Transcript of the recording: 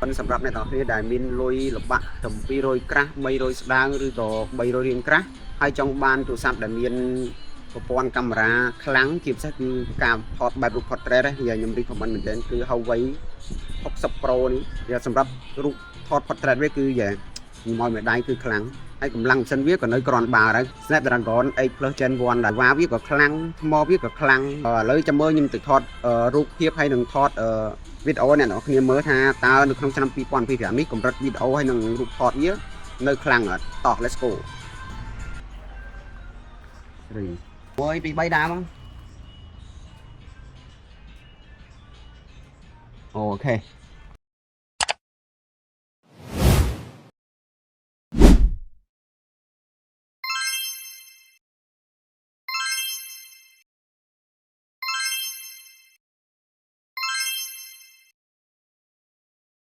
ប៉ុន្តែសម្រាប់អ្នកទាំងគ្នាដែលមានលុយលបាក់ត្រឹម200ក្រាស់300ស្ដាងឬក៏300រៀលក្រាស់ហើយចង់បានទូរស័ព្ទដែលមានប្រព័ន្ធកាមេរ៉ាខ្លាំងជាពិសេសគឺការថតបែបរូប portrait ខ្ញុំ recommend មែនទែនគឺ Huawei 60 Pro នេះវាសម្រាប់រូបថត portrait វាគឺយ៉ាងខ្ញុំឲ្យមេដៃគឺខ្លាំងហើយកម្លាំងម៉ាស៊ីនវាក៏នៅក្រាន់បើដែរ Snapdragon 8 Plus Gen 1ដែលវាក៏ខ្លាំងថ្មវាក៏ខ្លាំងឥឡូវចាំមើលខ្ញុំទៅថតរូបភាពហើយនឹងថតវីដេអូអ្នកនរគ្នាមើលថាតើនៅក្នុងឆ្នាំ2025នេះកម្រិតវីដេអូហើយនឹងរូបថតវានៅខ្លាំងអត់តោះ let's go 3 1 2 3ដើមអូខេ